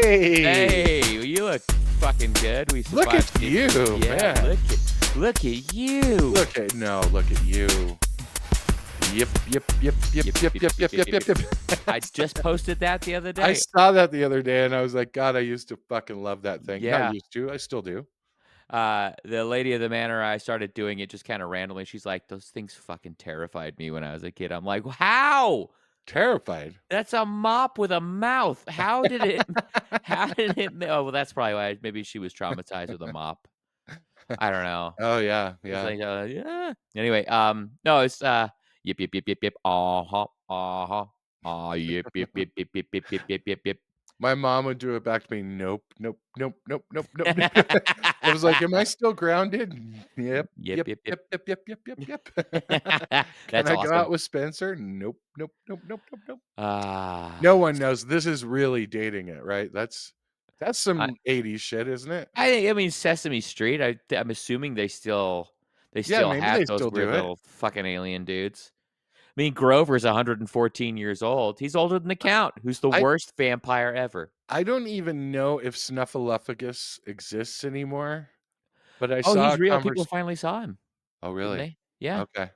Hey, you look fucking good. We Look survived. at you, Yeah, man. look at you. Look at you. Yep. I just posted that the other I day. saw that the other day, and I was like, God, I used to fucking love that thing. Not Yeah. used to, I still do. The lady of the manor, I started doing it just kind of randomly. She's like, those things fucking terrified me when I was a kid. I'm like, how? Terrified. That's a mop with a mouth. How did it? Oh, well, that's probably why. Maybe she was traumatized with a mop. I don't know. Oh, yeah, It's yeah. like, yeah. Anyway, no, it's yip. Yip. My mom would do it back to me. Nope. I was like, am I still grounded? Yep. Yip. Can That's I go awesome. out with Spencer? Nope. Ah, No one knows. This is really dating it, right? That's some 80s shit, isn't it? I mean, Sesame Street. I'm assuming they still Yeah, maybe have they those still weird do it. little fucking alien dudes. I mean, Grover's 114 years old. He's older than the Count, who's the I worst vampire ever. I don't even know if Snuffleupagus exists anymore, but I Oh, saw he's a real. People finally saw him, Oh, didn't really? they? Yeah. Okay.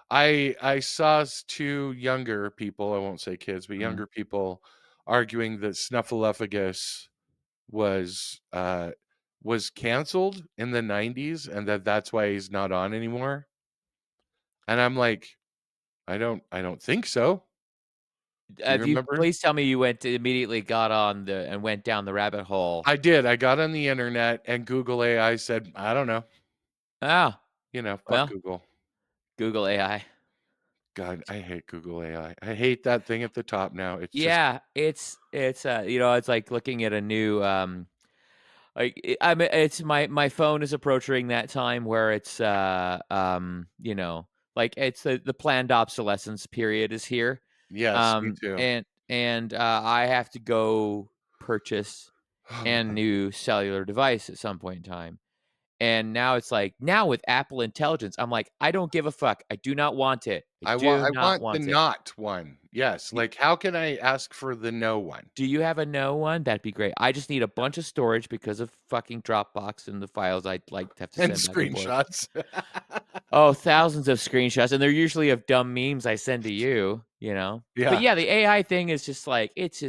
I saw two younger people, I won't say kids, but Mm. younger people arguing that Snuffleupagus was canceled in the 90s and that's why he's not on anymore. And I'm like, I don't think so. Do you If you remember? please tell me you immediately got on and went down the rabbit hole. I did. I got on the internet and Google AI said, I don't know. Oh, Fuck well, Google. Google AI. God, I hate Google AI. I hate that thing at the top now. It's just Yeah, it's like looking at a new I mean, it's my phone is approaching that time where it's like it's the planned obsolescence period is here. yes, me too. And I have to go purchase Oh a man. new cellular device at some point in time. And now it's like, now with Apple Intelligence, I'm like, I don't give a fuck. I do not want it. I do I not want the want it. not one. Yes. Y Like, how can I ask for the no one? Do you have a no one? That'd be great. I just need a bunch of storage because of fucking Dropbox and the files I'd like to have to And send back and forth. screenshots. Oh, thousands of screenshots, and they're usually of dumb memes I send to you, you know? But Yeah. yeah, the AI thing is just like, it's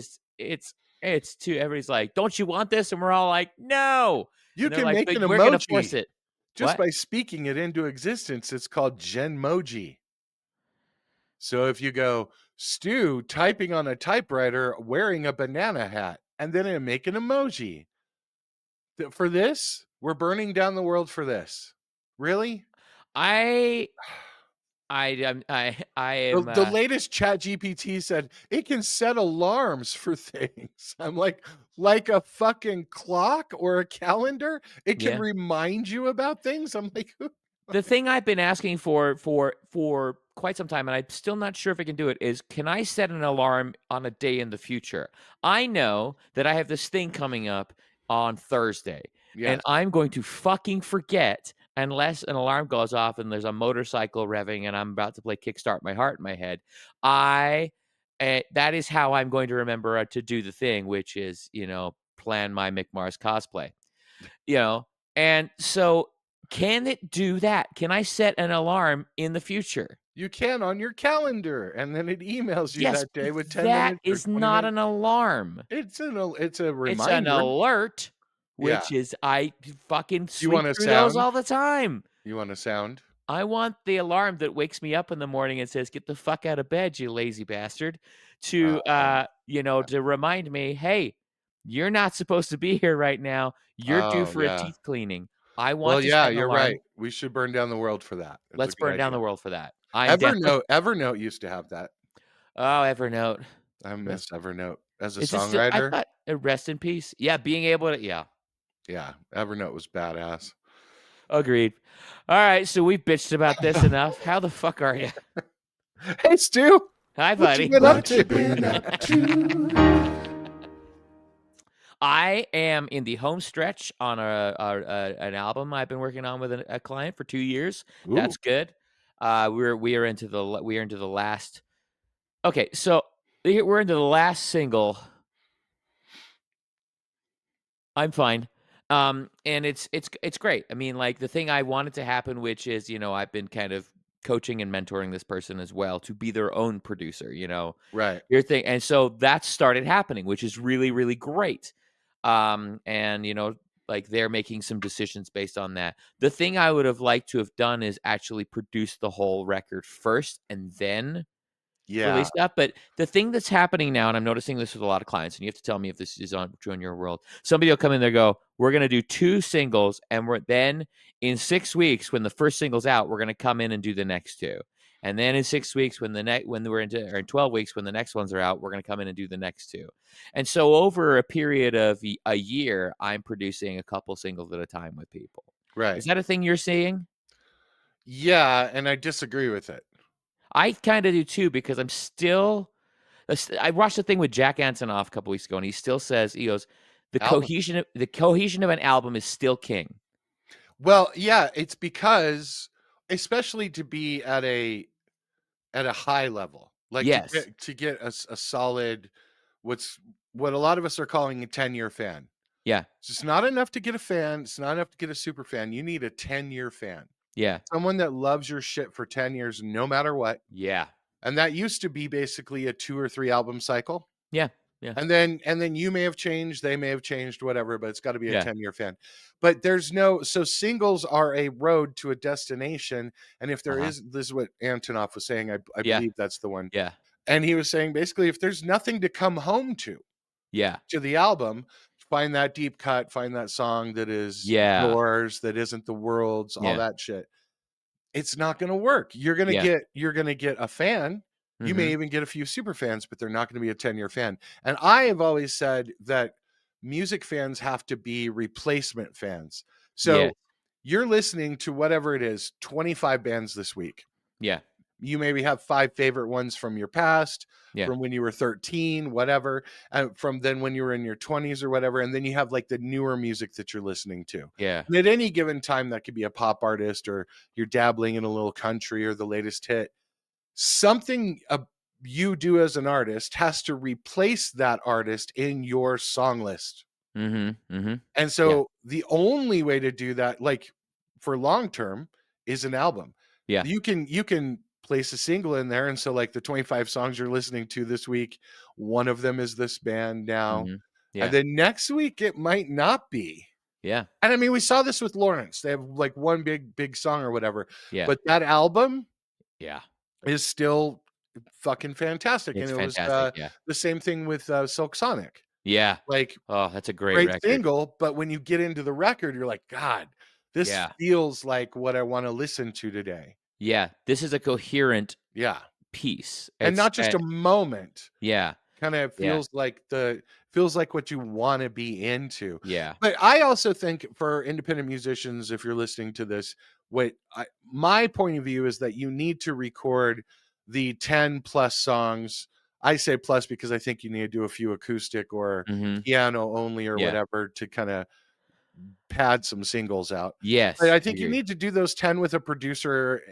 too everybody's like, "Don't you want this?" And we're all like, "No." You And they're can like, make "But an we're gonna force emoji it." just What? by speaking it into existence. It's called Genmoji. So if you go, Stu typing on a typewriter wearing a banana hat, and then I make an emoji. For this, we're burning down the world for this. Really? I I am, The latest Chat GPT said it can set alarms for things. I'm like a fucking clock or a calendar. It can yeah. remind you about things. I'm like, The thing I've been asking for quite some time, and I'm still not sure if I can do it, is can I set an alarm on a day in the future? I know that I have this thing coming up on Thursday, and yes, I'm going to fucking forget unless an alarm goes off and there's a motorcycle revving and I'm about to play Kickstart My Heart in my head. That is how I'm going to remember to do the thing, which is, plan my Mick Mars cosplay. You know, and so can it do that? Can I set an alarm in the future? you can on your calendar, and then it emails you Yes, that day but with 10 that minutes or is 20 not minutes. an alarm. It's a It's an reminder. alert, Yeah. which is I fucking You sleep want a through those sound? all the time. You want a sound? I want the alarm that wakes me up in the morning and says, "Get the fuck out of bed, you lazy bastard," to Yeah. to remind me, "Hey, you're not supposed to be here right now. You're due Oh, for a yeah. teeth cleaning." I Well, want to yeah, set an you're right. alarm. We should burn down the world for that. It's a Let's good burn down the idea. world for that. I'm down. Evernote used to have that. Oh, Evernote. I Rest miss Evernote as a Is it still I songwriter. thought rest in peace. Yeah, being able to yeah, Yeah, Evernote was badass. agreed. Alright, so we've bitched about this enough. How the fuck are you? Hey, Stu, Hi, what you buddy. been up What you to? been up to? I am in the home stretch on an album I've been working on with a client for 2 years. Ooh, That's good. We are into the last. Okay, so we're into the last single I'm fine. And it's great. I mean, like, the thing I wanted to happen, which is, I've been kind of coaching and mentoring this person as well to be their own producer, Right. your thing. And so that started happening, which is really, really great. And like, they're making some decisions based on that. The thing I would have liked to have done is actually produce the whole record first and then Yeah. release stuff. But the thing that's happening now, and I'm noticing this with a lot of clients, and you have to tell me if this is true in your world. Somebody will come in there, go, "We're going to do 2 singles, and we're then in 6 weeks when the first single's out, we're going to come in and do the next two, and then in 6 weeks when we're into or in 12 weeks when the next ones are out, we're going to come in and do the next two." And so over a period of a year, I'm producing a couple singles at a time with people. Right. Is that a thing you're seeing? Yeah, and I disagree with it. I kind of do too because I'm still I watched a thing with Jack Antonoff a couple weeks ago, and he still says, he goes, Album. the cohesion of an album is still king." Well, yeah, it's because especially to be at a high level, like Yes. to get a solid what's what a lot of us are calling a 10-year fan. Yeah. It's just not enough to get a fan, it's not enough to get a super fan. You need a 10-year fan. Yeah. Someone that loves your shit for 10 years no matter what. Yeah. And that used to be basically a 2 or 3 album cycle. Yeah. Yeah. And then you may have changed, they may have changed, whatever, but it's got to be a Yeah. 10-year fan. But there's no so singles are a road to a destination. And if there Uh-huh. is, this is what Antonoff was saying. I Yeah. believe that's the one. Yeah. And he was saying basically, if there's nothing to come home Yeah. to the album, find that deep cut, find that song that is Yeah. yours, that isn't the world's, all Yeah. that shit. It's not gonna work. Yeah. You're gonna get a fan. You may Mhm. even get a few super fans, but they're not gonna be a 10-year fan. And I have always said that music fans have to be replacement fans. Yeah. So you're listening to whatever it is, 25 bands this week. Yeah. You maybe have 5 favorite ones from your past, Yeah. from when you were 13, whatever, from then when you were in your 20s or whatever, and then you have, like, the newer music that you're listening to. Yeah. And at any given time, that could be a pop artist or you're dabbling in a little country or the latest hit. Something, you do as an artist has to replace that artist in your song list. Mhm. Mhm. And Yeah. so the only way to do that, like for long term, is an album. Yeah. You can place a single in there. And so like the 25 songs you're listening to this week, one of them is this band now. Mhm. And Yeah. then next week it might not be. Yeah. And I mean, we saw this with Lawrence. They have like one big song or whatever. Yeah. But that album Yeah. is still fucking fantastic. And It's it was fantastic. Yeah. the same thing with Silk Sonic. Yeah. Like Oh, that's a great great record. single, but when you get into the record, you're like, "God, this Yeah. feels like what I wanna listen to today." Yeah. This is a coherent Yeah, piece. and It's not just a moment, yeah. kinda Yeah. feels like what you wanna be into. Yeah. But I also think for independent musicians, if you're listening to this, my point of view is that you need to record the 10 plus songs. I say plus because I think you need to do a few acoustic or Mhm. piano only or Yeah. whatever to kinda pad some singles out. But Yes. I I think you agree. need to do those 10 with a producer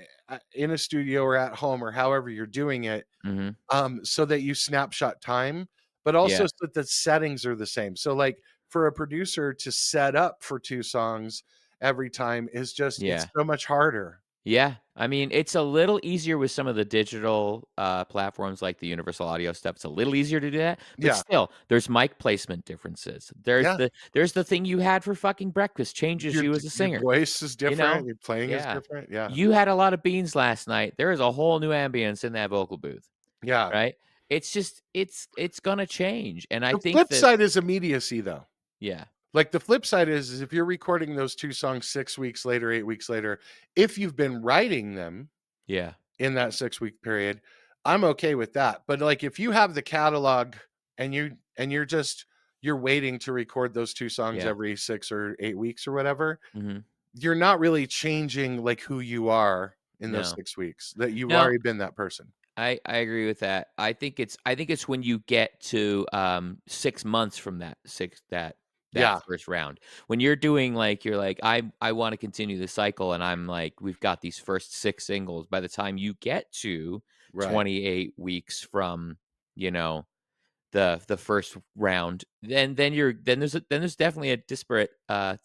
in a studio or at home or however you're doing it, Mhm. so that you snapshot time, but also Yeah. so that the settings are the same. So, like, for a producer to set up for 2 songs every time is just it's Yeah. so much harder. Yeah. I mean, it's a little easier with some of the digital, platforms like the Universal Audio stuff. It's a little easier to do that, but Yeah. still, there's mic placement differences. Yeah. There's the thing you had for fucking breakfast changes you as a Your singer, voice is you different, know? your playing is Yeah. different. Yeah. You had a lot of beans last night. There is a whole new ambience in that vocal booth, Yeah. right? It's just it's gonna change, and I The think flip that side is immediacy, though. yeah. Like, the flip side is if you're recording those 2 songs 6 weeks later, 8 weeks later, if you've been writing them Yeah. in that 6-week period, I'm okay with that. But, like, if you have the catalog and you're waiting to record those 2 songs Yeah. every 6 or 8 weeks or whatever, Mhm. you're not really changing, like, who you are in those No. 6 weeks, that you've No. already been that person. I agree with that. I think it's when you get to 6 months from that Yeah, first round. When you're doing like you're like I want to continue the cycle and I'm like we've got these first 6 singles by the time you get to right. 28 weeks from, you know, the first round, then there's definitely a disparate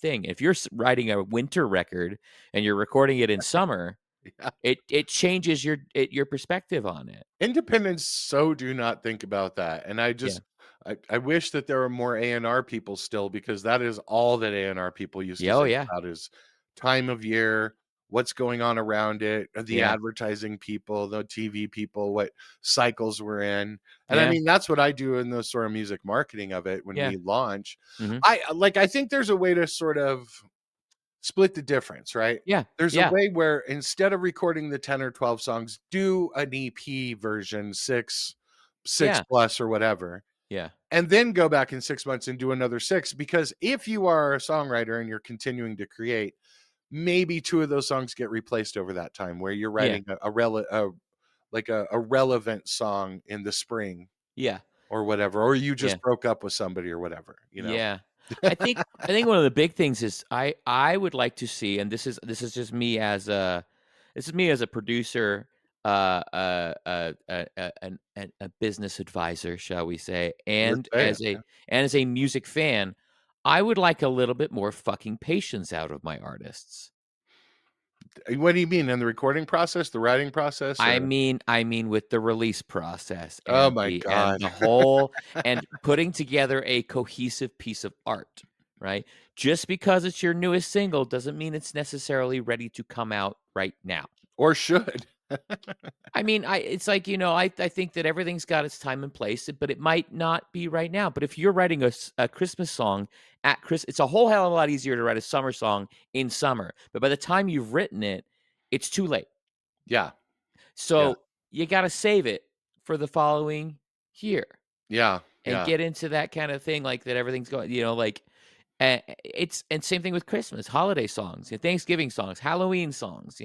thing. If you're writing a winter record and you're recording it in summer, Yeah. it changes your perspective on it. Independents so do not think about that, and Yeah. I wish that there were more A&R people still because that is all that A&R people used to Yeah. Oh think yeah. about is time of year, what's going on around it, the Yeah. advertising people, the TV people, what cycles we're in, and I Yeah. mean, that's what I do in the sort of music marketing of it when Yeah. we launch. Hmm. I think there's a way to sort of split the difference, right? Yeah. There's a Yeah. way where instead of recording the 10 or 12 songs, do an EP version, 6 Yeah. plus or whatever, Yeah. and then go back in 6 months and do another 6. Because if you are a songwriter and you're continuing to create, maybe 2 of those songs get replaced over that time where you're Yeah. writing a relevant song in the spring Yeah. or whatever, or you Yeah. just broke up with somebody or whatever, you know? Yeah. I think one of the big things is I would like to see, and this is just me as a producer, a business advisor, shall we say, We're and saying, yeah. as a music fan, I would like a little bit more fucking patience out of my artists. What do you mean in the recording process, the writing process, or I mean with the release process oh and my and god. the whole and putting together a cohesive piece of art, right? Just because it's your newest single doesn't mean it's necessarily ready to come out right now. Or should. I mean, it's like, I think that everything's got its time and place, but it might not be right now. But if you're writing a Christmas song at Chris, it's a whole hell of a lot easier to write a summer song in summer. But by the time you've written it, it's too late. Yeah, yeah, So you got to save it for the following year yeah, and yeah, get into that kind of thing, like that everything's going, like it's and same thing with Christmas, holiday songs, Thanksgiving songs, Halloween songs,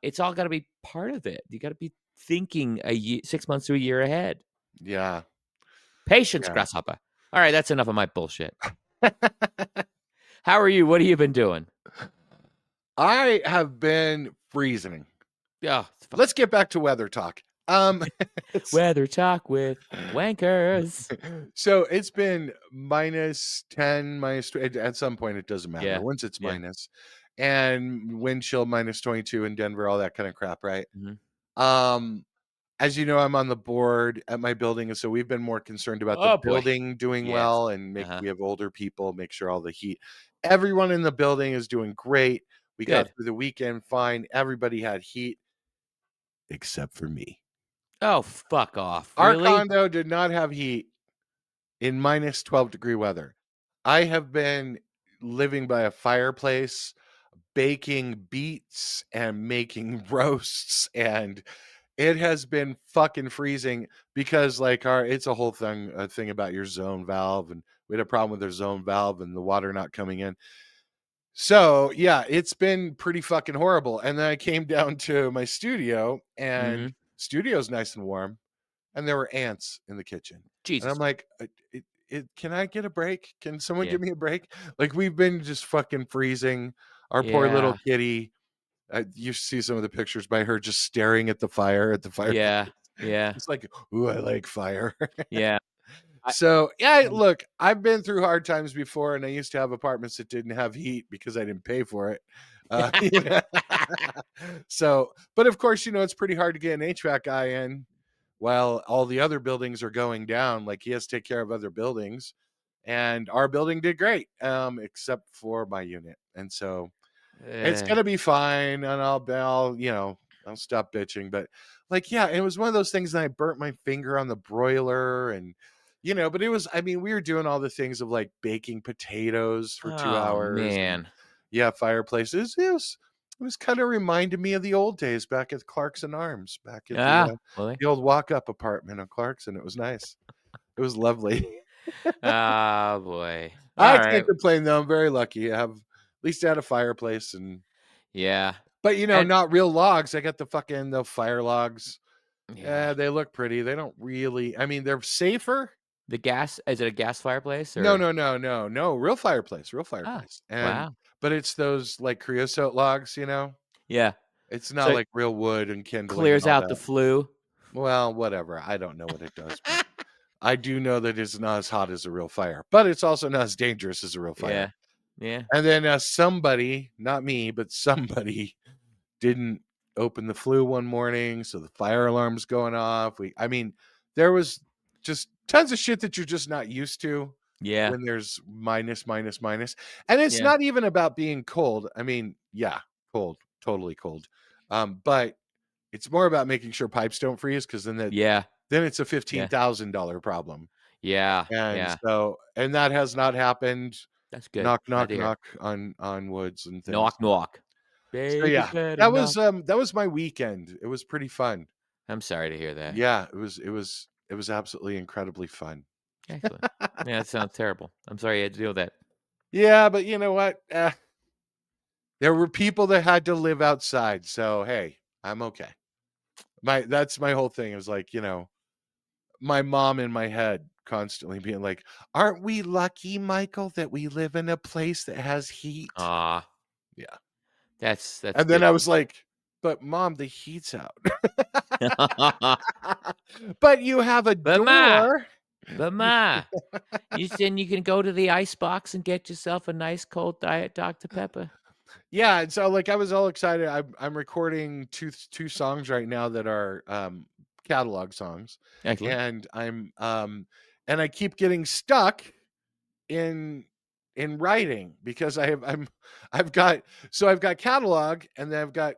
it's all got to be part of it. You got to be thinking 6 months to a year ahead. yeah, Patience, yeah. grasshopper. All right, that's enough of my bullshit. How are you? What have you been doing? I have been freezing. Oh, Let's get back to weather talk. It's weather talk with wankers. so it's been -10, at some point, it doesn't matter. Yeah, Once it's yeah. minus, and wind chill -22 in Denver, all that kind of crap, right? Hmm. Um, as you know, I'm on the board at my building, and so we've been more concerned about the Oh boy. building doing Yes. well and Uh huh. we have older people, make sure all the heat. Everyone in the building is doing great. We got Good. through the weekend fine. Everybody had heat except for me. Oh, fuck off. Our Really? condo did not have heat in -12-degree weather. I have been living by a fireplace, baking beets and making roasts, and it has been fucking freezing because, like, our it's a whole thing about your zone valve, and we had a problem with their zone valve and the water not coming in. So, yeah, it's been pretty fucking horrible, and then I came down to my studio, and Mhm. studio's nice and warm, and there were ants in the kitchen, and I'm Jesus. like, can I get a break? Can someone Yeah. give me a break?" Like, we've been just fucking freezing. Our poor little Yeah. kitty, you see some of the pictures by her just staring at the fire, at the fireplace. Yeah. Yeah. It's like, "Ooh, I like fire." Yeah. I So, yeah, um, look, I've been through hard times before, and I used to have apartments that didn't have heat because I didn't pay for it. Yeah. So, but of course, it's pretty hard to get an HVAC guy in while all the other buildings are going down. Like, he has to take care of other buildings, and our building did great, except for my unit. And so it's eh, gonna be fine, and I'll stop bitching. But, like, yeah, it was one of those things that I burnt my finger on the broiler, and but it was, I mean, we were doing all the things of like baking potatoes for 2 oh, hours, and man. yeah, fireplaces. It was kind of reminded me of the old days back at Clarkson Arms, back at Ah, well, the old walk-up apartment on Clarkson. It was nice. It was lovely. oh, boy. I Alright. can't complain though. I'm very lucky. At least I had a fireplace, and Yeah. but, And not real logs. I got the fire logs. yeah. Yeah, they look pretty. They don't really, I mean, they're safer. The gas is it a gas fireplace No, or no, no, no, no, real fireplace, real Ah, fireplace. And wow. but it's those, like, creosote logs, Yeah. It's So not it like real wood and kindling and clears all out the that. flu? Well, whatever. I don't know what it does, but I do know that it's not as hot as a real fire, but it's also not as dangerous as a real Yeah. fire. Yeah. And then somebody, not me, but somebody didn't open the flue one morning, so the fire alarm's going off. I mean, there was just tons of shit that you're just not used to Yeah. when there's minus, minus, minus. And it's Yeah. not even about being cold. I mean, yeah, cold, totally cold. But it's more about making sure pipes don't freeze because Yeah. then it's a Yeah. $15,000 problem. Yeah. And Yeah. so, and that has not happened. That's good. Knock, Glad knock, to hear. knock on woods and things. Knock, knock. So Baby yeah, better knock. that was my weekend. It was pretty fun. I'm sorry to hear that. Yeah, it was absolutely incredibly fun. Excellent. Yeah, that sounds terrible. I'm sorry you had to deal with that. Yeah, but you know what? There were people that had to live outside, so hey, I'm okay. That's my whole thing. It was like, my mom in my head constantly being like, "Aren't we lucky, Michael, that we live in a place that has heat?" Ah, Yeah. that's And then I bitchy. was like, "But mom, the heat's out." But you have a But ma, door. but ma, you saying you can go to the ice box and get yourself a nice cold Diet Dr. Pepper? Yeah, and so like I was all excited. I'm recording two songs right now that are catalog songs, Excellent. and and I keep getting stuck in writing because I've got catalog, and then I've got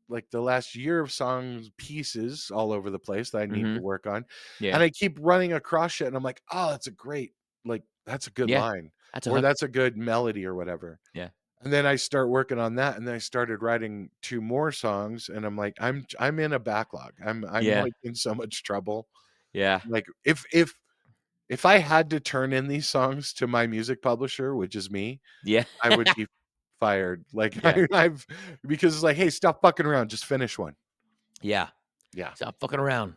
like the last year of songs pieces all over the place that I need to Mhm. work on, and Yeah. I keep running across shit, and I'm like, oh, that's a great, like that's a good Yeah. line, That's a or hook. that's a good melody or whatever. Yeah. And then I start working on that, and then I started writing two more songs, and I'm like, I'm in a backlog. I'm Yeah. like in so much trouble. Yeah. Like if I had to turn in these songs to my music publisher, which is me, Yeah. I would be fired. Like Yeah. I've because it's like, hey, stop fucking around, just finish one. Yeah. Yeah. Stop fucking around.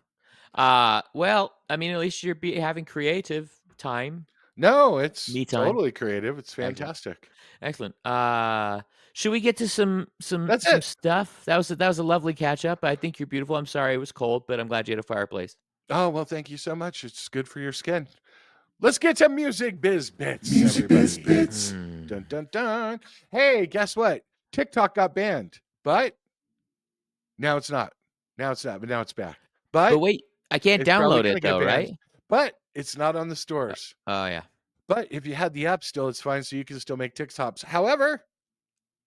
Well, I mean, at least you're having creative time, No, it's me time. totally creative. It's Excellent. fantastic. Excellent. Should we get to That's some it. stuff? That was a lovely catch up. I think you're beautiful. I'm sorry it was cold, but I'm glad you had a fireplace. Oh, well, thank you so much. It's good for your skin. Let's get to music biz bits, Music Biz everybody. Bits. Hmm. Dun dun dun. Hey, guess what? TikTok got banned, but now it's not. Now it's not, but now it's back. But But wait, I can't it's probably download gonna it get though, banned. right? But it's not on the stores. Oh yeah. But if you had the app still, it's fine. So you can still make TikToks. However,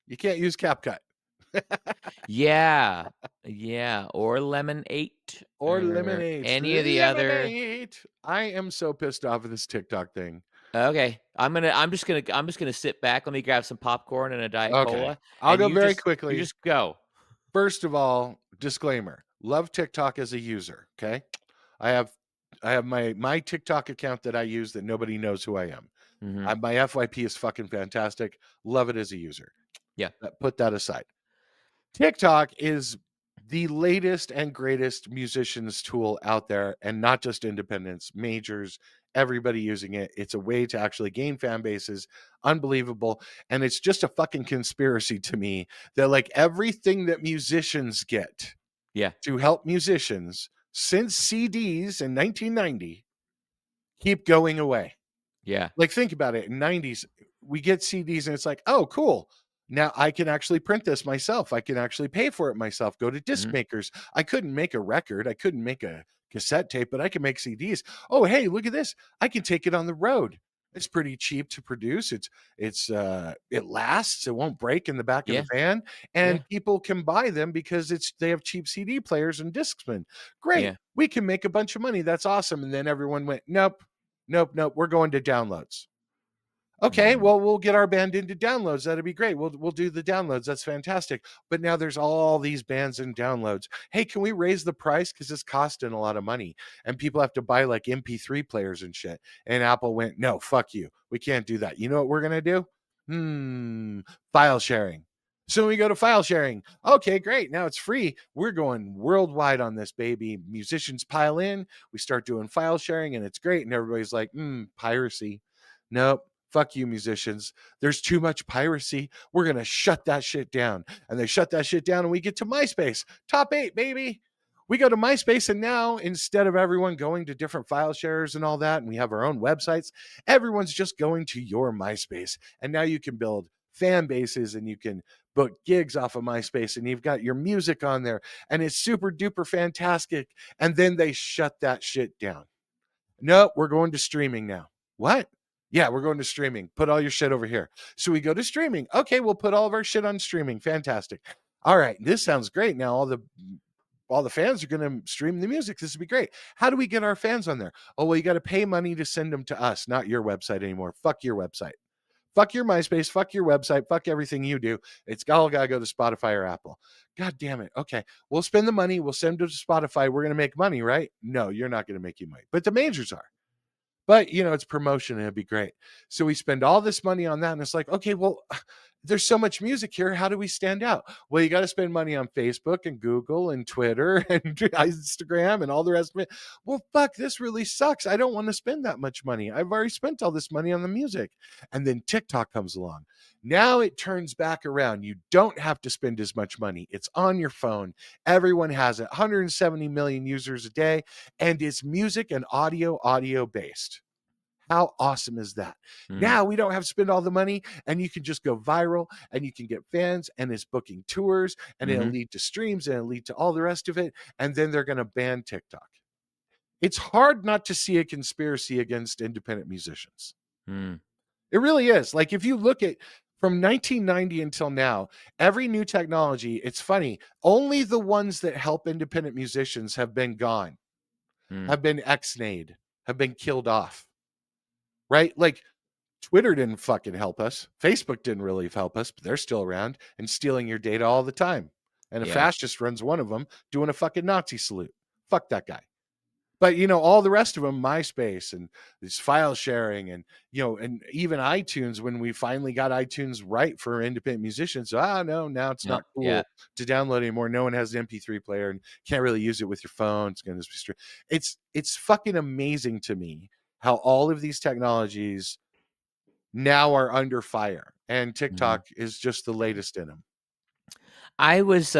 you can't use CapCut Yeah. Yeah. Or Lemon 8 or or Lemonade. any of the other. Lemonade. I am so pissed off at this TikTok thing. Okay. I'm just gonna sit back. Let me grab some popcorn and a Diet Okay. Cola. I'll And go very you quickly. just go. First of all, disclaimer. Love TikTok as a user, okay? I have my TikTok account that I use that nobody knows who I am. Mhm. My FYP is fucking fantastic. Love it as a user. Yeah. Put that aside. TikTok is the latest and greatest musicians tool out there, and not just independents, majors, everybody using it. It's a way to actually gain fan bases. Unbelievable. And it's just a fucking conspiracy to me that like everything that musicians get Yeah. to help musicians since CDs in 1990 keep going away. Yeah. Like, think about it. In 90s, we get CDs and it's like, oh, cool. Now I can actually print this myself. I can actually pay for it myself. Go to disc Mhm. makers. I couldn't make a record. I couldn't make a cassette tape, but I can make CDs. Oh, hey, look at this. I can take it on the road. It's pretty cheap to produce. It lasts. It won't break in the back of the Yeah. van, Yeah. and people can buy them because they have cheap CD players and Discman. Great. Yeah. We can make a bunch of money. That's awesome. And then everyone went, nope, nope, nope. We're going to downloads. Okay, Mm. well, we'll get our band into downloads. That'd be great. We'll do the downloads. That's fantastic. But now there's all these bands and downloads. Hey, can we raise the price? Because it's costing a lot of money. And people have to buy like MP3 players and shit. And Apple went, no, fuck you. We can't do that. You know what we're gonna do? File sharing. So we go to file sharing. Okay, great. Now it's free. We're going worldwide on this, baby. Musicians pile in. We start doing file sharing, and it's great. And everybody's like, piracy. Nope. Fuck you, musicians. There's too much piracy. We're going to shut that shit down. And they shut that shit down, and we get to MySpace. Top 8, baby. We go to MySpace, and now instead of everyone going to different file shares and all that, and we have our own websites, everyone's just going to your MySpace. And now you can build fan bases and you can book gigs off of MySpace, and you've got your music on there, and it's super duper fantastic. And then they shut that shit down. No, we're going to streaming now. What? Yeah, we're going to streaming. Put all your shit over here. So we go to streaming. Okay, we'll put all of our shit on streaming. Fantastic. All right, this sounds great. Now all the fans are going to stream the music. This would be great. How do we get our fans on there? Oh, well, you got to pay money to send them to us, not your website anymore. Fuck your website. Fuck your MySpace. Fuck your website. Fuck everything you do. It's all got to go to Spotify or Apple. God damn it. Okay. We'll spend the money. We'll send it to Spotify. We're going to make money, right? No, you're not going to make you money. But the majors are. But, it's promotion and it'd be great. So we spend all this money on that. And it's like, okay, well, there's so much music here. How do we stand out? Well, you got to spend money on Facebook and Google and Twitter and Instagram and all the rest of it. Well, fuck, this really sucks. I don't want to spend that much money. I've already spent all this money on the music. And then TikTok comes along. Now it turns back around. You don't have to spend as much money. It's on your phone. Everyone has it. 170 million users a day. And it's music and audio based. How awesome is that? Now we don't have to spend all the money, and you can just go viral, and you can get fans, and it's booking tours, and it'll lead to streams, and it'll lead to all the rest of it. And then they're going to ban TikTok. It's hard not to see a conspiracy against independent musicians. It really is. Like, if you look at from 1990 until now, every new technology, it's funny, only the ones that help independent musicians have been gone, have been ex-nayed, have been killed off. Right? Like, Twitter didn't fucking help us. Facebook didn't really help us, but they're still around and stealing your data all the time. And a fascist runs one of them doing a fucking Nazi salute. Fuck that guy. But, all the rest of them, MySpace and this file sharing and, and even iTunes, when we finally got iTunes right for independent musicians, no, now it's not cool to download anymore. No one has an MP3 player and can't really use it with your phone. It's going to be straight. It's fucking amazing to me how all of these technologies now are under fire, and TikTok is just the latest in them. I was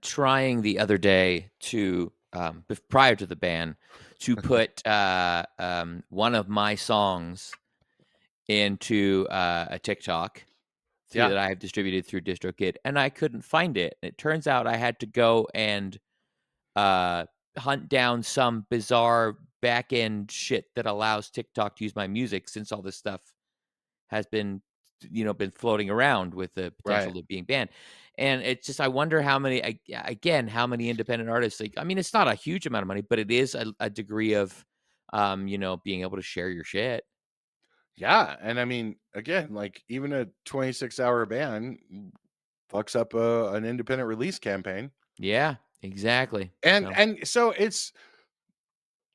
trying the other day to, prior to the ban, to put one of my songs into a TikTok that I have distributed through DistroKid, and I couldn't find it. It turns out I had to go and hunt down some bizarre back-end shit that allows TikTok to use my music, since all this stuff has been floating around with the potential of being banned. And it's just, I wonder how many, again, how many independent artists, like, I mean, it's not a huge amount of money, but it is a degree of, being able to share your shit. Yeah. And I mean, again, like, even a 26-hour ban fucks up an independent release campaign. Yeah, exactly. And so it's,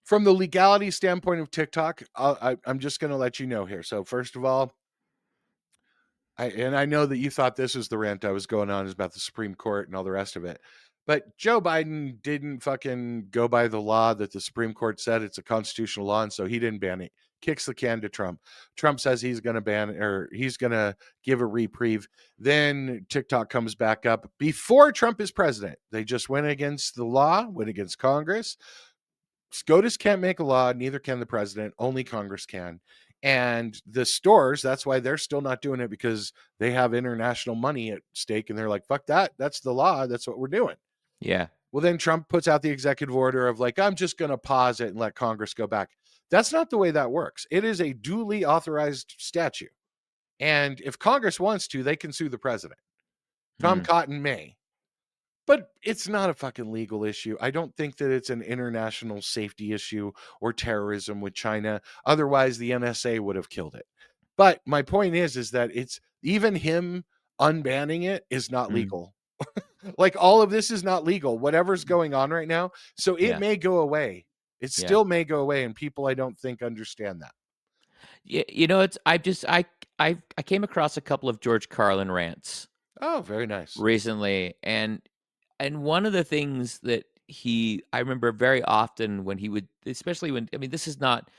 from the legality standpoint of TikTok, I'm just going to let you know here. So first of all, I know that you thought this was the rant I was going on, is about the Supreme Court and all the rest of it. But Joe Biden didn't fucking go by the law that the Supreme Court said. It's a constitutional law, and so he didn't ban it. Kicks the can to Trump. Trump says he's going to ban, or he's going to give a reprieve. Then TikTok comes back up before Trump is president. They just went against the law, went against Congress. SCOTUS can't make a law, neither can the president, only Congress can. And the stores, that's why they're still not doing it, because they have international money at stake, and they're like, fuck that. That's the law. That's what we're doing. Yeah. Well, then Trump puts out the executive order of like, I'm just going to pause it and let Congress go back. That's not the way that works. It is a duly authorized statute. And if Congress wants to, they can sue the president. Tom Cotton may. But it's not a fucking legal issue. I don't think that it's an international safety issue or terrorism with China. Otherwise, the NSA would have killed it. But my point is that it's, even him unbanning it is not legal. Like, all of this is not legal, whatever's going on right now. So it may go away. It still may go away. And people, I don't think, understand that. Yeah, it's, I came across a couple of George Carlin rants. Oh, very nice. Recently, and one of the things that I remember very often when he would, especially when, I mean, this is not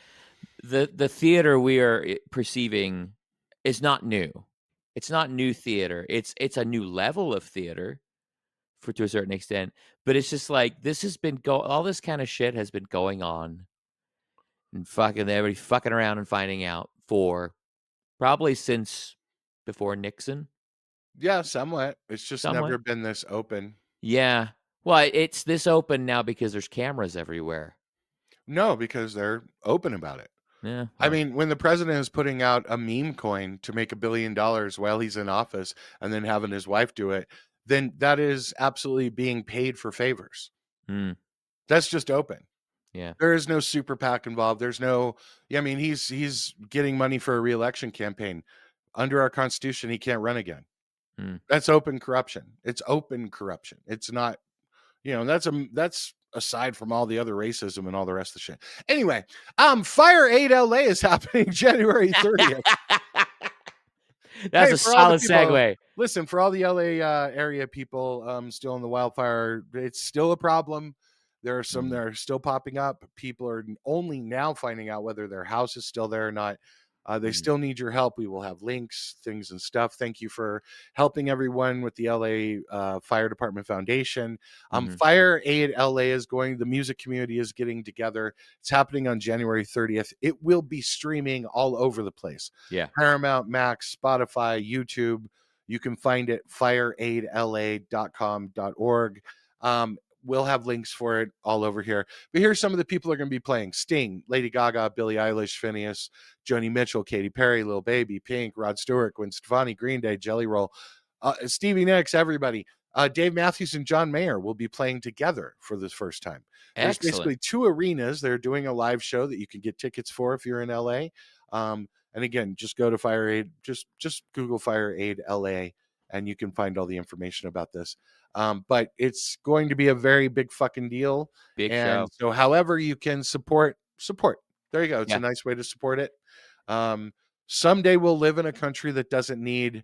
the theater we are perceiving is not new. It's not new theater. It's a new level of theater to a certain extent. But it's just like this has been all this kind of shit has been going on and fucking everybody fucking around and finding out for probably since before Nixon, Yeah, somewhat. It's just never somewhat. been this open. Yeah. Well, it's this open now because there's cameras everywhere. No, because they're open about it. Yeah. I Well. mean, when the president is putting out a meme coin to make $1 billion while he's in office and then having his wife do it, then that is absolutely being paid for favors. Mm, That's just open. yeah. There is no super PAC involved. There's no, yeah, I mean, he's getting money for a reelection campaign. Under our constitution, he can't run again. Mm. That's open corruption. It's open corruption. It's not, that's aside from all the other racism and all the rest of the shit. Anyway, FireAidLA is happening January 30th. That's Hey, a for all the solid people, segue. listen, for all the LA area people still in the wildfire, it's still a problem. There are some that are still popping up. People are only now finding out whether their house is still there or not. They still need your help. We will have links, things, and stuff. Thank you for helping everyone with the LA Fire Department Foundation. Fire Aid LA is going, the music community is getting together. It's happening on January 30th. It will be streaming all over the place. Yeah. Paramount, Max, Spotify, YouTube. You can find it fireaidla.com.org. We'll have links for it all over here. But here's some of the people who are going to be playing: Sting, Lady Gaga, Billie Eilish, Phineas, Joni Mitchell, Katy Perry, Lil Baby, Pink, Rod Stewart, Gwen Stefani, Green Day, Jelly Roll, Stevie Nicks, everybody. Dave Matthews and John Mayer will be playing together for the first time. There's basically 2 arenas. They're doing a live show that you can get tickets for if you're in LA. And again, just go to FireAid, just Google FireAid LA, and you can find all the information about this. But it's going to be a very big fucking deal. Big And show. so however you can support. There you go. It's Yeah. a nice way to support it. Someday we'll live in a country that doesn't need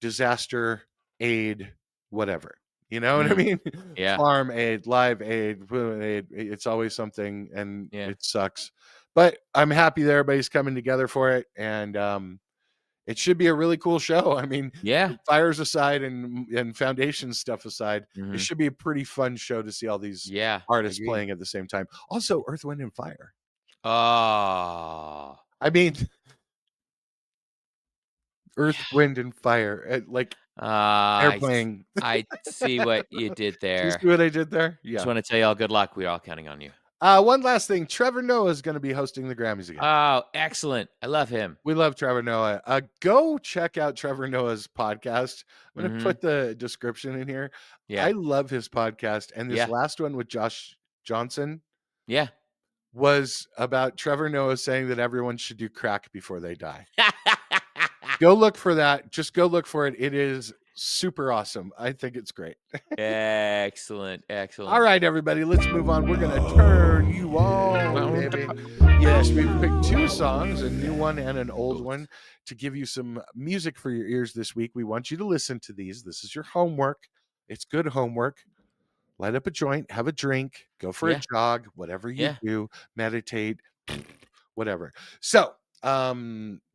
disaster aid, whatever. You know what I mean? Yeah. Farm aid, live aid, food aid. It's always something, and Yeah. it sucks. But I'm happy that everybody's coming together for it, and it should be a really cool show. I mean, Yeah. fires aside and foundation stuff aside, it Mhm. should be a pretty fun show to see all these Yeah. artists Agreed. playing at the same time. Also, Earth, Wind, and Fire. Oh. I mean, Earth, Wind, and Fire. Like airplane. I see what you did Do you see there. what I did there? Just Yeah. want to tell y'all good luck. We're all counting on you. One last thing. Trevor Noah is going to be hosting the Grammys again. Oh, excellent. I love him. We love Trevor Noah. Go check out Trevor Noah's podcast. I'm going to Mhm. put the description in here. Yeah. I love his podcast. And this Yeah. last one with Josh Johnson Yeah. was about Trevor Noah saying that everyone should do crack before they die. Go look for that. Just go look for it. It is super awesome. I think it's great. Excellent. Excellent. All right, everybody, let's move on. We're going to turn you on, baby. Yes, we've picked 2 songs, a new one and an old one, to give you some music for your ears this week. We want you to listen to these. This is your homework. It's good homework. Light up a joint, have a drink, go for a Yeah. jog, whatever you Yeah. do, meditate, whatever. So,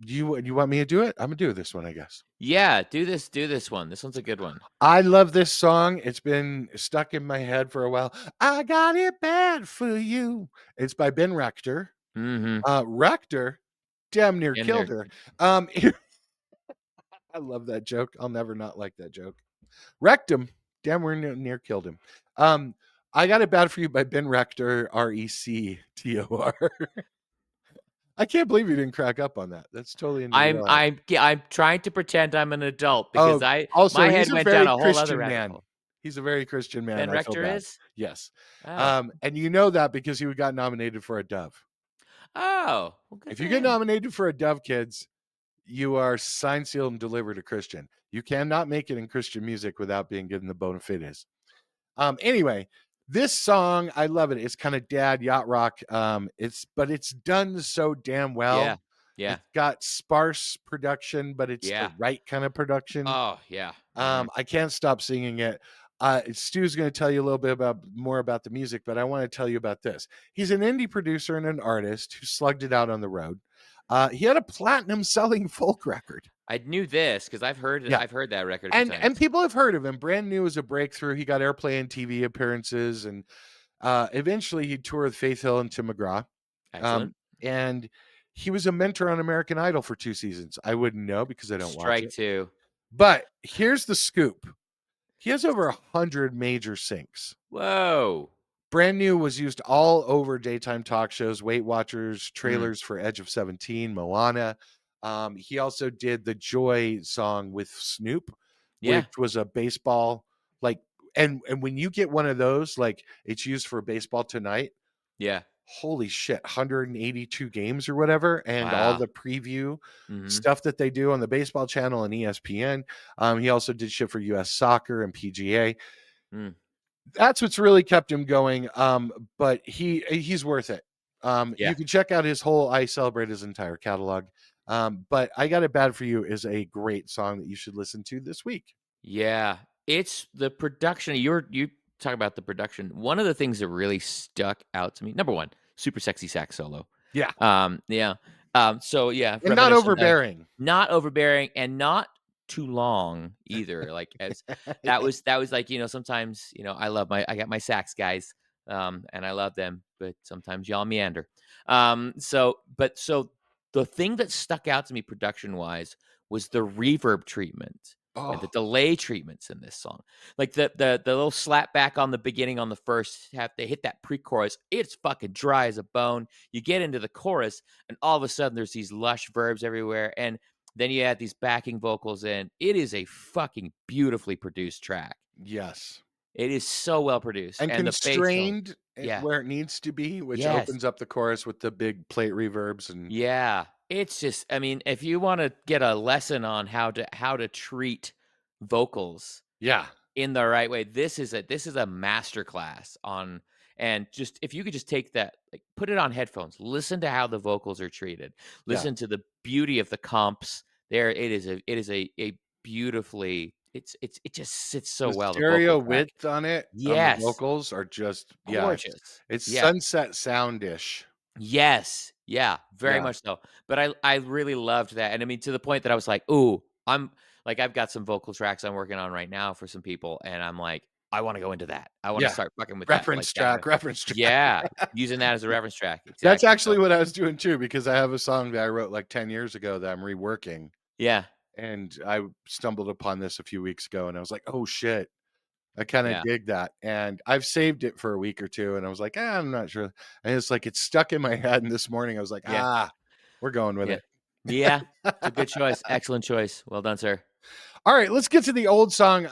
you want me to do it? I'm gonna do this one, I guess. Yeah. Do this one. This one's a good one. I love this song. It's been stuck in my head for a while. I got it bad for you. It's by Ben Rector. Mm-hmm. Rector damn near Damn killed near. her. I love that joke. I'll never not like that joke. Wrecked him. Damn near killed him. I got it bad for you by Ben Rector, Rector. I can't believe you didn't crack up on that. That's totally in your wheelhouse. I'm trying to pretend I'm an adult because Also, my he's head a went very down a whole other Christian rabbit man. hole. He's a very Christian man. Ben I feel Rector bad. is? Yes. Oh. And you know that because he got nominated for a Dove. Oh. Well, good If for you get him. nominated for a Dove, kids, you are signed, sealed, and delivered a Christian. You cannot make it in Christian music without being given the bona fides. Anyway, this song, I love it. It's kind of dad yacht rock. But it's done so damn well. Yeah. Yeah. It's got sparse production, but it's Yeah. the right kind of production. Oh, yeah. I can't stop singing it. Stu's going to tell you a little bit more about the music, but I want to tell you about this. He's an indie producer and an artist who slugged it out on the road. He had a platinum selling folk record. I knew this because Yeah. I've heard that record a few And times. people have heard of him. Brand New was a breakthrough. He got airplay and TV appearances, and eventually he toured with Faith Hill and Tim McGraw. Excellent. And he was a mentor on American Idol for 2 seasons. I wouldn't know because I don't watch Strike it. 2. But here's the scoop. He has over 100 major syncs. Whoa. Brand New was used all over daytime talk shows, Weight Watchers, Mm. trailers for Edge of 17, Moana. He also did the Joy song with Snoop, Yeah. which was a baseball like and when you get one of those, like it's used for baseball tonight, Yeah. holy shit, 182 games or whatever, and all Wow. the preview Mhm. stuff that they do on the baseball channel and ESPN. He also did shit for US Soccer and PGA. Mm. That's what's really kept him going. But he's worth it. Yeah. You can check out his whole I Celebrate his entire catalog. But I Got It Bad for You is a great song that you should listen to this week. Yeah. It's the production. You talk about the production. One of the things that really stuck out to me, number 1, super sexy sax solo. Yeah. Yeah. So yeah, And not reminiscent of overbearing. not overbearing and not too long either. Like as that was like, sometimes, I got my sax guys, and I love them, but sometimes y'all meander. So the thing that stuck out to me production wise was the reverb treatment and the Oh, delay treatments in this song. Like the little slap back on the beginning on the first half, they hit that pre-chorus. It's fucking dry as a bone. You get into the chorus, and all of a sudden there's these lush verbs everywhere. And then you add these backing vocals in. It is a fucking beautifully produced track. yes. It is so well produced. And And the bass tone. constrained Yeah. where it needs to be, which Yes. opens up the chorus with the big plate reverbs and Yeah. It's just, I mean, if you want to get a lesson on how to treat vocals yeah, in the right way, this is a master class on. And just if you could just take that, like put it on headphones, listen to how the vocals are treated, yeah. listen to the beauty of the comps there. It is a beautifully, it just sits so The well, the vocal stereo track. width on it, on the Yes. vocals are just yeah, Gorgeous. it's Yeah. sunset soundish. Yes. Yeah, very Yeah, much so. But I really loved that, and I mean, to the point that I was like, "Ooh, I've got some vocal tracks I'm working on right now for some people, and I'm like, I wanna go into that. I wanna yeah. start fucking with that, like Reference that way." track, reference track. Yeah, using that as a reference track, That's exactly, so actually what I was doing too, because I have a song that I wrote like 10 years ago that I'm reworking, yeah, and I stumbled upon this a few weeks ago, and I was like, "Oh shit, I kinda yeah, dig that," and I've saved it for a week or 2, and I was like, "Ah, I'm not sure," and it's like it's stuck in my head, and this morning I was like, yeah, "Ah, we're going with yeah. it." Yeah, it's a good choice, excellent choice, well done, sir. Alright, let's get to the old song.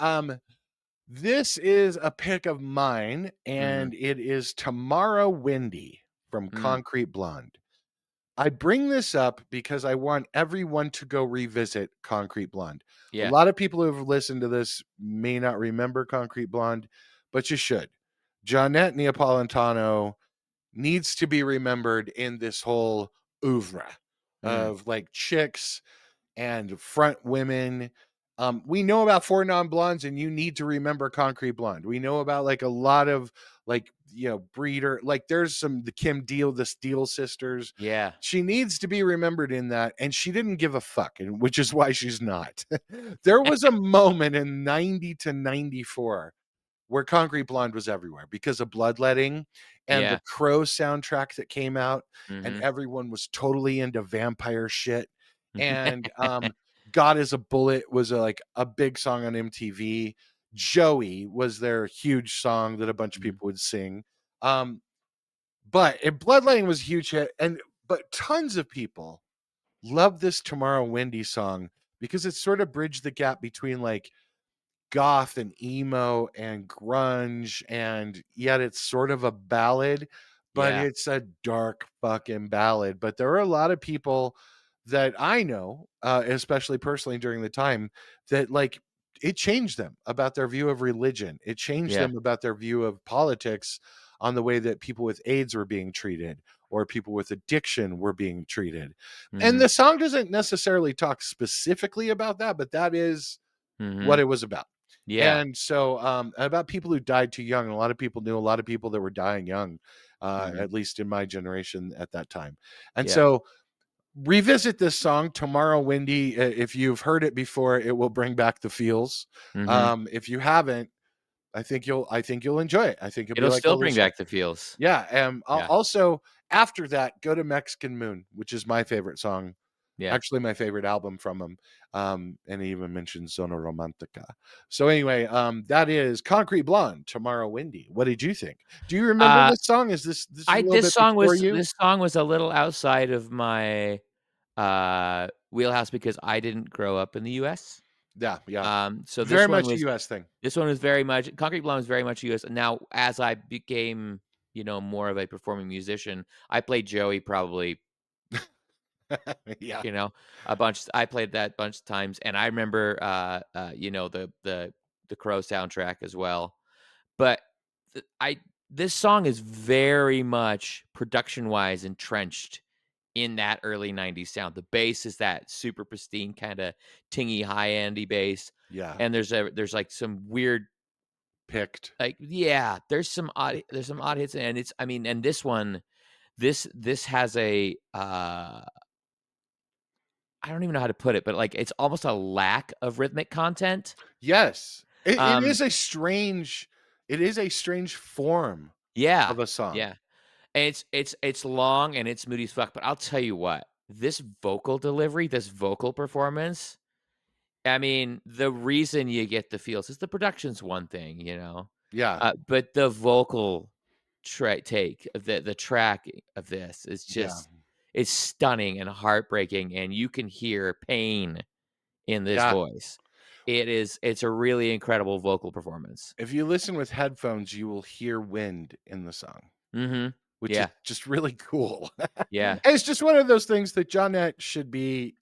This is a pick of mine, Mhm, and it is Tomorrow Wendy from mm, Concrete Blonde. I bring this up because I want everyone to go revisit Concrete Blonde. A yeah, lot of people who have listened to this may not remember Concrete Blonde, but you should. Johnette Neapolitano needs to be remembered in this whole oeuvre mm, of like chicks and front women. We know about Four Non Blondes, and you need to remember Concrete Blonde. We know about like a lot of like Breeder. Like there's some the Kim Deal, the Steele sisters. yeah, She needs to be remembered in that, and she didn't give a fuck, and which is why she's not. There was a moment in 90 to 94 where Concrete Blonde was everywhere because of Bloodletting and the yeah, Crow soundtrack that came out, and mhm. everyone was totally into vampire shit. And God is a Bullet was like a big song on MTV. Joey was their huge song that a bunch of Mhm, people would sing. Um, but Bloodletting was a huge hit, and but tons of people love this Tomorrow Wendy song because it sort of bridged the gap between like goth and emo and grunge, and yet it's sort of a ballad, but yeah, it's a dark fucking ballad. But there are a lot of people that I know, especially personally during the time, that like it changed them about their view of religion. It changed yeah, them about their view of politics on the way that people with AIDS were being treated or people with addiction were being treated. And mhm, the song doesn't necessarily talk specifically about that, but that is what mhm, it was about. yeah, And so, about people who died too young, and a lot of people knew a lot of people that were dying young, mhm, at least in my generation at that time. And yeah, so revisit this song tomorrow, Wendy. If you've heard it before, it will bring back the feels. Mhm. If you haven't, I think you'll enjoy it. I think it'll be It'll like a still little bring song. back the feels. Yeah. Yeah. Also, after that, go to Mexican Moon, which is my favorite song. Yeah. Actually, my favorite album from him. And he even mentions Zona Romantica. So anyway, that is Concrete Blonde, Tomorrow Windy. What did you think? Do you remember Uh, this song? Is a I little this bit song before was you? this song was a little outside of my, wheelhouse because I didn't grow up in the US. Yeah, yeah. So Very much a US thing. this one was very much Concrete Blonde was very much US. Now, as I became, more of a performing musician, I played Joey probably, Yeah. you know, a bunch. I played that bunch of times, and I remember, the Crow soundtrack as well. But I this song is very much production wise entrenched in that early 90s sound. The bass is that super pristine kind of tingy high endy bass, Yeah. and there's like some weird, Picked. like, yeah, there's some odd hits, and it's, I mean, and this one, this has a, I don't even know how to put it, but like it's almost a lack of rhythmic content. Yes. It Um, is a strange form yeah, of a song. yeah. And it's long and it's moody as fuck, but I'll tell you what, this vocal delivery, this vocal performance, I mean, the reason you get the feels is the production's one thing, Yeah. but the vocal take of the track of this is Yeah. just, it's stunning and heartbreaking, and you can hear pain in this Yeah. voice. It's a really incredible vocal performance. If you listen with headphones, you will hear wind in the song, Mhm. which is Yeah. just really cool. Yeah. It's just one of those things that Johnette should be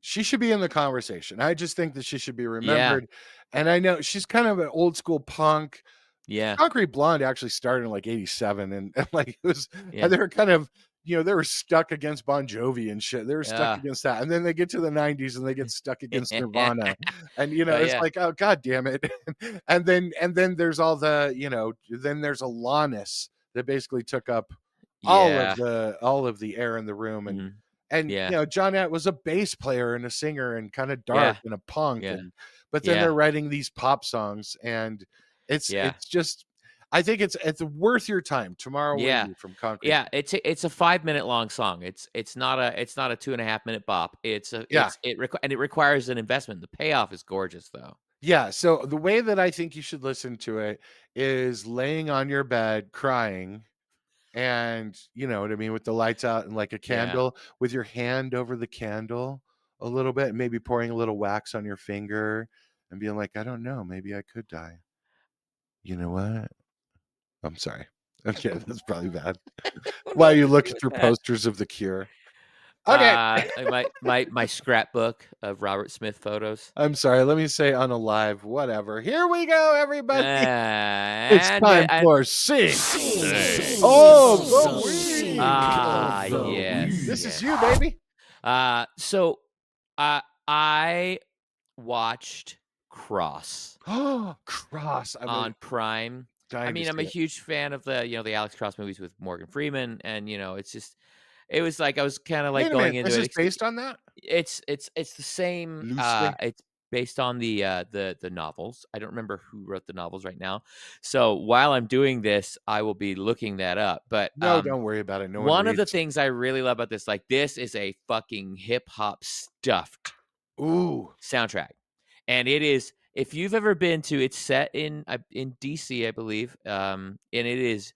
she should be in the conversation. I just think that she should be Yeah. remembered. And I know she's kind of an old school punk. Yeah. Concrete Blonde actually started in like 87 and like it was Yeah. and they were kind of they were stuck against Bon Jovi and shit. They were stuck Yeah. against that. And then they get to the 90s and they get stuck against Nirvana. And Oh, it's yeah. like, oh god damn it. And then there's all the, then there's Alanis that basically took up Yeah. all of the air in the room Mhm. and Yeah. Johnette was a bass player and a singer and kind of Yeah. dark and a punk Yeah. and but then Yeah. they're writing these pop songs and Yeah. it's just I think it's worth your time. Tomorrow Yeah. Windy from Concrete. Yeah, it's a 5-minute long song. It's not a 2.5-minute bop. Yeah. And it requires an investment. The payoff is gorgeous, though. Yeah. So the way that I think you should listen to it is laying on your bed crying and you know what I mean, with the lights out and like a Yeah. candle with your hand over the candle a little bit, maybe pouring a little wax on your finger and being like, I don't know, maybe I could die. You know what? I'm sorry. Okay, that's probably bad. Oh, While no, you look it was through bad. posters of The Cure. Okay. My scrapbook of Robert Smith photos. I'm sorry. Let me say unalive, whatever. Here we go, everybody. It's And time and for Sing. Sing. Oh, the Ah, week. yes, This is yes. you, baby. So, I watched Cross Oh, Cross. I'm on Prime. I dying to mean, I'm see a it. huge fan of the Alex Cross movies with Morgan Freeman, and, it's just, it was like I was kinda, like, Wait a going minute. into This it is based on that? it's the same, Loosely? it's based on the novels. I don't remember who wrote the novels right now. So, while I'm doing this, I will be looking that up, but, No, don't worry about it. No one one of the reads. things I really love about this, like, this is a fucking hip hop stuffed Ooh. soundtrack. And it is, if you've ever been to, it's set in DC, I believe, and it is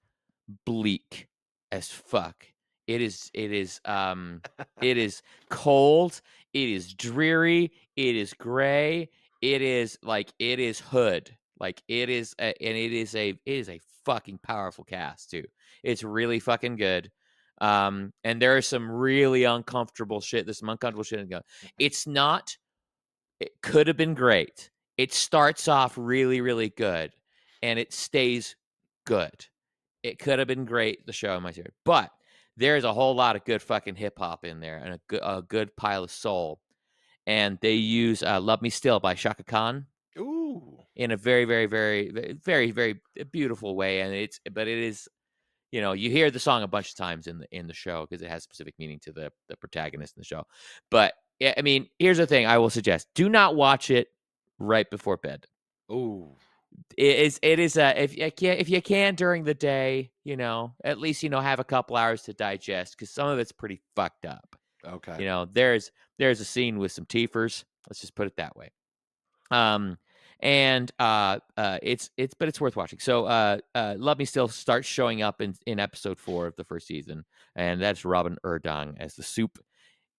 bleak as fuck. It is cold, it is dreary, it is gray, it is hood. Like it is and it is a fucking powerful cast too. It's really fucking good. And there is some really uncomfortable shit. There's some uncomfortable shit in the It's not, it could have been great. It starts off really, really good, and it stays good. It could have been great, the show in my series, but there's a whole lot of good fucking hip hop in there and a good pile of soul. And they use "Love Me Still" by Shaka Khan Ooh. in a very, very, very, very, very beautiful way, and it is. you know, you hear the song a bunch of times in the show because it has specific meaning to the protagonist in the show. But yeah, I mean, here's the thing I will suggest: do not watch it right before bed. Oh, It is if you can during the day, you know, at least you know have a couple hours to digest because some of it's pretty fucked up. okay. You know, there's a scene with some teefers. Let's just put it that way. Um, and it's but it's worth watching. So Love Me Still starts showing up in episode 4 of the first season, and that's Robin Erdong as the soup.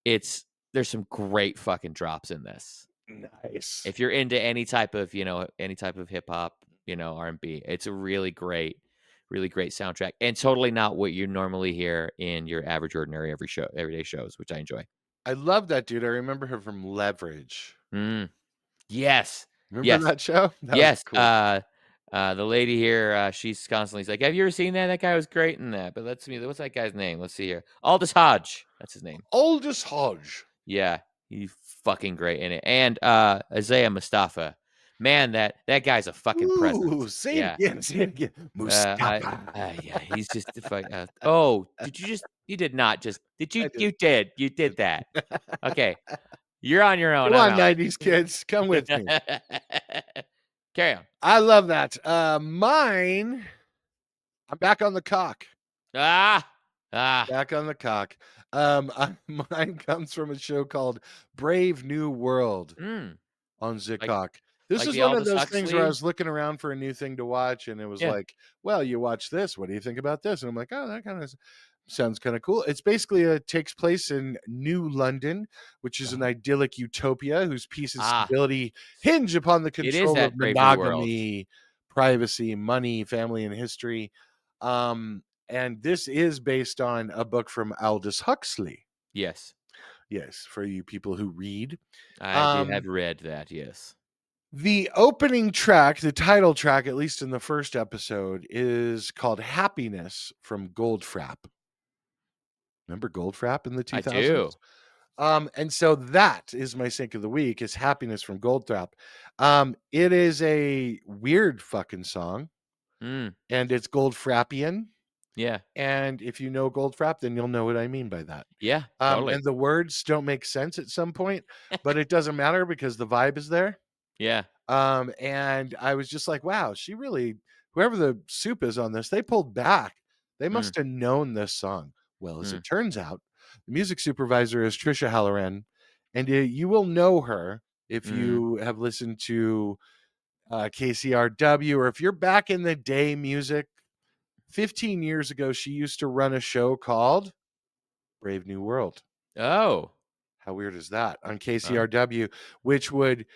It's there's some great fucking drops in this. Nice. If you're into any type of, you know, any type of hip hop, you know, R&B, it's a really great soundtrack and totally not what you normally hear in your average ordinary everyday shows, which I enjoy. I love that dude. I remember her from Leverage. Mm. Yes. Remember Yes. that show? That was Yes. cool. The lady here, she's constantly like, "Have you ever seen that? That guy was great in that." But let's see, what's that guy's name? Let's see here. Aldous Hodge. That's his name. Aldous Hodge. Yeah, he's fucking great in it. And Isaiah Mustafa. Man, that guy's a fucking Ooh, presence. say it Yeah. again. Say it again. Mustafa. Yeah, he's just the fuck. Oh, you did not just, did you, I did. you did that. Okay. You're on your own. Come I'm on, out. 90s kids. Come with me. Carry on. I love that. Mine, I'm back on the cock. Ah, ah, Back on the cock. Mine comes from a show called Brave New World mm, on like Zicock. This like is the one of Aldous those things where I Huxley. was looking around for a new thing to watch, and it was Yeah. like, well, you watch this. What do you think about this? And I'm like, oh, that kind of sounds kind of cool. It's basically takes place in New London, which is an Oh, idyllic utopia whose peace and ah, stability hinge upon the it is control of that Brave New World. monogamy, privacy, money, family, and history. And this is based on a book from Aldous Huxley. Yes, Yes, for you people who read. I have Um, read that. Yes. the opening track, the title track, at least in the first episode, is called Happiness from Goldfrapp. Remember Goldfrapp in the I do. 2000s? And so that is my sync of the week is Happiness from Goldfrapp. It is a weird fucking song, Mm, and it's Goldfrappian. yeah. And if you know Goldfrapp, then you'll know what I mean by that. Yeah, totally. And the words don't make sense at some point, but it doesn't matter because the vibe is there. Yeah. And I was just like, wow, she really, whoever the soup is on this, they pulled back. They Mm, must have known this song. Well, as mm, it turns out, the music supervisor is Trisha Halloran, and you will know her if mm. you have listened to KCRW or if you're back in the day music. 15 years ago, she used to run a show called Brave New World. Oh. How weird is that? On Huh. KCRW, which would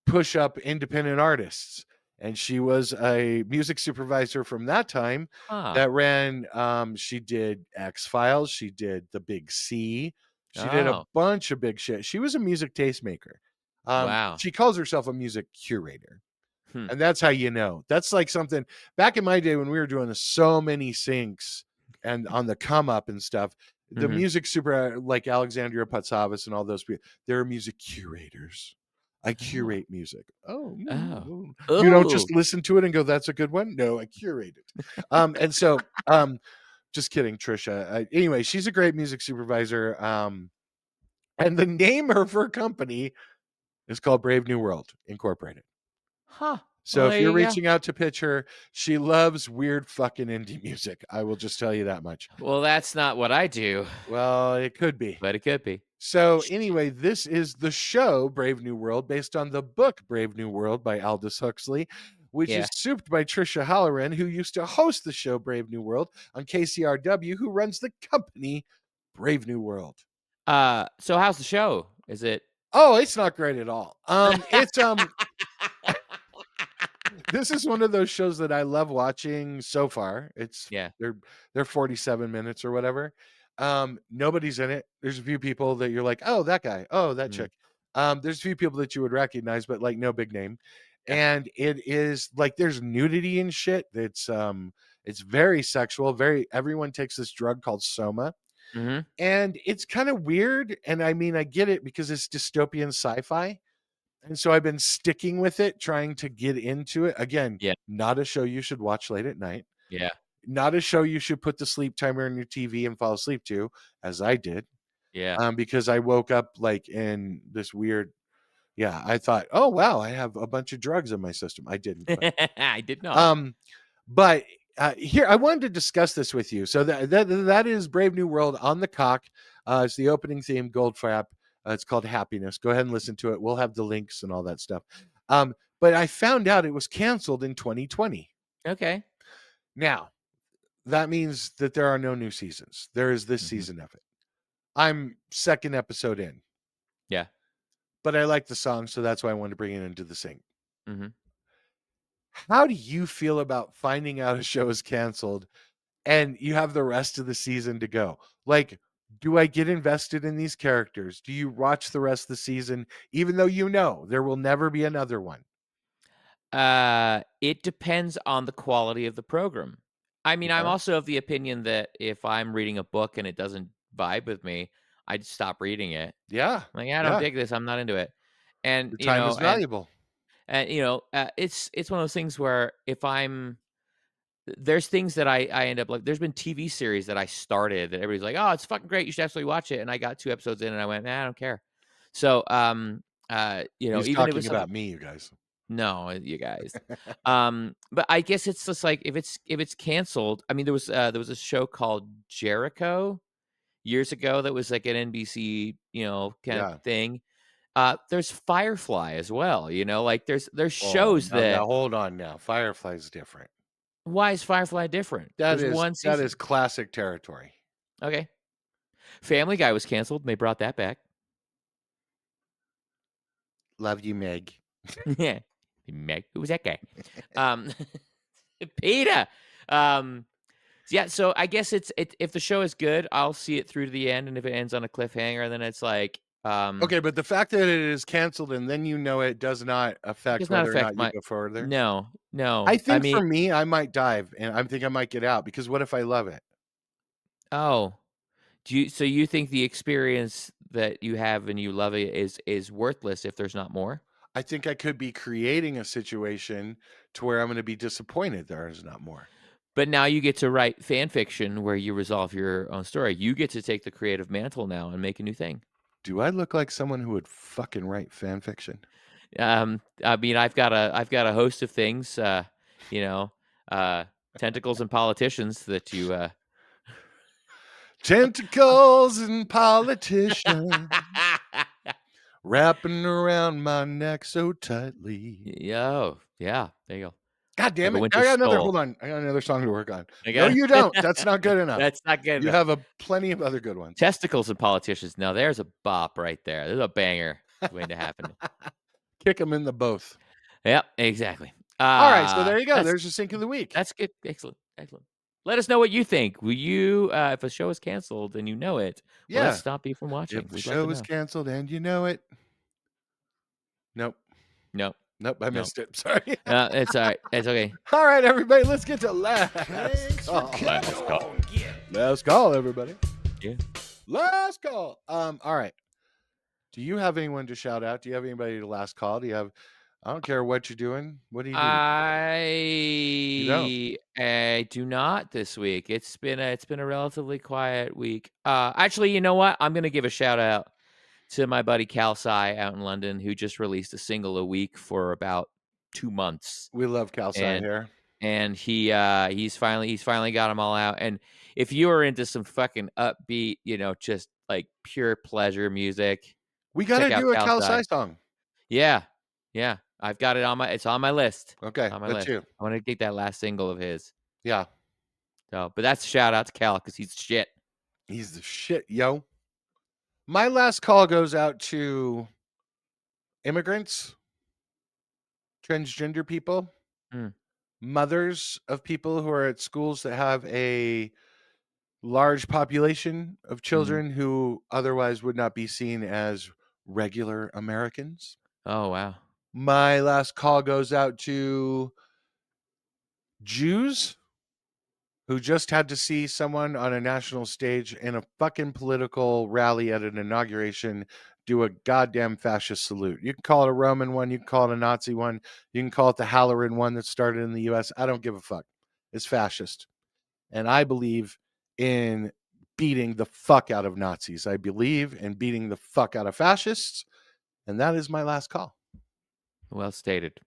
push up independent artists. And she was a music supervisor from that time Huh. that ran, she did X Files, she did The Big C, she did a Oh. bunch of big shit. She was a music tastemaker. Wow. She calls herself a music curator. Hmm. And that's how you know. That's like something back in my day when we were doing so many syncs and on the come up and stuff. The Mhm. music super like Alexandria Patsavas and all those people, they're music curators. I Oh. curate music. Oh, Oh. you don't Ooh. just listen to it and go, "That's a good one." No, I curate it. And so, just kidding, Trisha. Anyway, she's a great music supervisor. And the name of her company is called Brave New World Incorporated. Huh. Well, So if there you're you go. reaching out to pitch her, she loves weird fucking indie music. I will just tell you that much. Well, that's not what I do, Well, it could be. but it could be. So Sh anyway, this is the show Brave New World based on the book Brave New World by Aldous Huxley, which Yeah. is souped by Trisha Halloran, who used to host the show Brave New World on KCRW, who runs the company Brave New World. So how's the show? Is it Oh, it's not great at all. It's this is one of those shows that I love watching so far. It's Yeah. they're 47 minutes or whatever. Nobody's in it. There's a few people that you're like, "Oh, that guy. Oh, that Mm. chick." There's a few people that you would recognize, but like no big name. Yeah. And it is like there's nudity and shit. It's very sexual. Very everyone takes this drug called soma. Mhm. And it's kind of weird. And I mean, I get it because it's dystopian sci-fi. And so I've been sticking with it, trying to get into it. Again, Yeah. not a show you should watch late at night. Yeah. not a show you should put the sleep timer on your TV and fall asleep to, as I did. Yeah. Because I woke up like in this weird, I thought, oh wow, I have a bunch of drugs in my system. I didn't, but I did not. um, but here I wanted to discuss this with you. So that is Brave New World on the Cock. It's the opening theme, Goldfrapp. It's called Happiness. Go ahead and listen to it. We'll have the links and all that stuff. But I found out it was canceled in 2020. Okay. Now, that means that there are no new seasons. There is this season of it. I'm second episode in. Yeah. But I like the song, so that's why I wanted to bring it into the sync. Mm-hmm. How do you feel about finding out a show is canceled and you have the rest of the season to go? Like, do I get invested in these characters? Do you watch the rest of the season, even though you know there will never be another one? It depends on the quality of the program. I mean, I'm Okay. also of the opinion that if I'm reading a book and it doesn't vibe with me, I'd stop reading it. Yeah. Like, I don't Yeah. dig this. I'm not into it. And The time is valuable. it's one of those things where if I'm there's things that I end up like. There's been TV series that I started that everybody's like, oh, it's fucking great. You should absolutely watch it. And I got 2 episodes in and I went, nah, I don't care. So, He's even if talking it's something. about me, you guys. No, you guys. But I guess it's just like if it's canceled. I mean, there was a show called Jericho years ago that was like an NBC, kind of Yeah. thing. There's Firefly as well, like there's Oh, shows now that. hold on now. Firefly's different. Why is Firefly different? That There's is one that is season. classic territory. Okay. Family Guy was canceled, and they brought that back. Love you, Meg. Yeah. Meg, who was that guy? Um, Peter. Um, yeah, so I guess if the show is good, I'll see it through to the end, and if it ends on a cliffhanger, then it's like, Okay, but the fact that it is canceled and then you know it does not it affect does not whether or affect not you my. go further. No, no. I I think mean, for me, I might dive and I think I might get out because what if I love it? oh, so you think the experience that you have and you love it is worthless if there's not more? I think I could be creating a situation to where I'm going to be disappointed there is not more. But now you get to write fan fiction where you resolve your own story. You get to take the creative mantle now and make a new thing. Do I look like someone who would fucking write fan fiction? I mean, I've got a host of things, you know, uh, tentacles and politicians that you. Tentacles and politicians wrapping around my neck so tightly. Oh, yeah, there you go. God damn Like a it. winter soul. Hold on. I got another song to work on. I No, got you don't. That's not good enough. That's not good You enough. have plenty of other good ones. Testicles and politicians. Now there's a bop right there. There's a banger waiting to happen. Kick them in the both. Yep, exactly. All right, so there you go. That's There's your sync of the week. that's good. Excellent, excellent. Let us know what you think. Will you, if a show is canceled and you know it, will that Yeah. stop you from watching? If the We'd like to show is know. canceled and you know it. Nope. No, Nope. I no, missed it. Sorry. it's all right. It's okay. All right, everybody. Let's get to last call. Last call. Last call, everybody. Yeah. Last call. All right. Do you have anyone to shout out? Do you have anybody to last call? Do you have I don't care what you're doing. What do you do? You don't. I do not this week. It's been a relatively quiet week. Actually, you know what? I'm gonna give a shout out to my buddy Cal Sai out in London, who just released a single a week for about 2 months. We love calcite And here. and he's finally got them all out. And if you are into some fucking upbeat, just like pure pleasure music, We got check to out do a Cal Sai. calcite song. Yeah. Yeah. I've got it's on my list. Okay, On my let's list. do. I want to get that last single of his. Yeah, So, but that's a shout out to Cal because he's shit. he's the shit, yo. My last call goes out to immigrants, transgender people, Mm. mothers of people who are at schools that have a large population of children who otherwise would not be seen as regular Americans. Oh wow. My last call goes out to Jews who just had to see someone on a national stage in a fucking political rally at an inauguration do a goddamn fascist salute. You can call it a Roman one, you can call it a Nazi one, you can call it the Halloran one that started in the US. I don't give a fuck. It's fascist. And I believe in beating the fuck out of Nazis. I believe in beating the fuck out of fascists. And that is my last call. Well stated.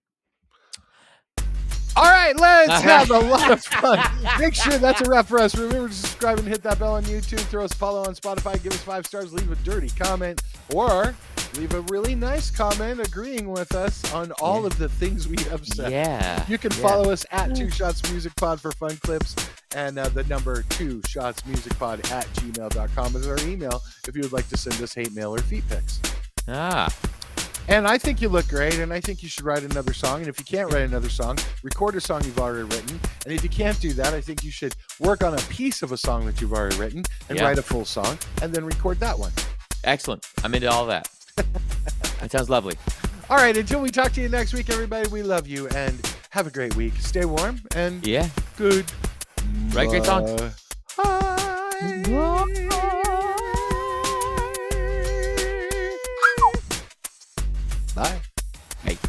All right, let's have a lot of fun. Make sure that's a wrap for us. Remember to subscribe and hit that bell on YouTube. Throw us a follow on Spotify. Give us 5 stars. Leave a dirty comment. Or leave a really nice comment agreeing with us on all of the things we have said. Yeah. You can follow us at 2 Shots Music Pod for fun clips. And the number 2 Shots Music Pod at gmail.com is our email if you would like to send us hate mail or feet pics. And I think you look great, and I think you should write another song. And if you can't write another song, record a song you've already written. And if you can't do that, I think you should work on a piece of a song that you've already written and write a full song and then record that one. Excellent. I'm into all that. That sounds lovely. All right, until we talk to you next week, everybody, we love you, and have a great week. Stay warm, and good. Write great songs. Bye.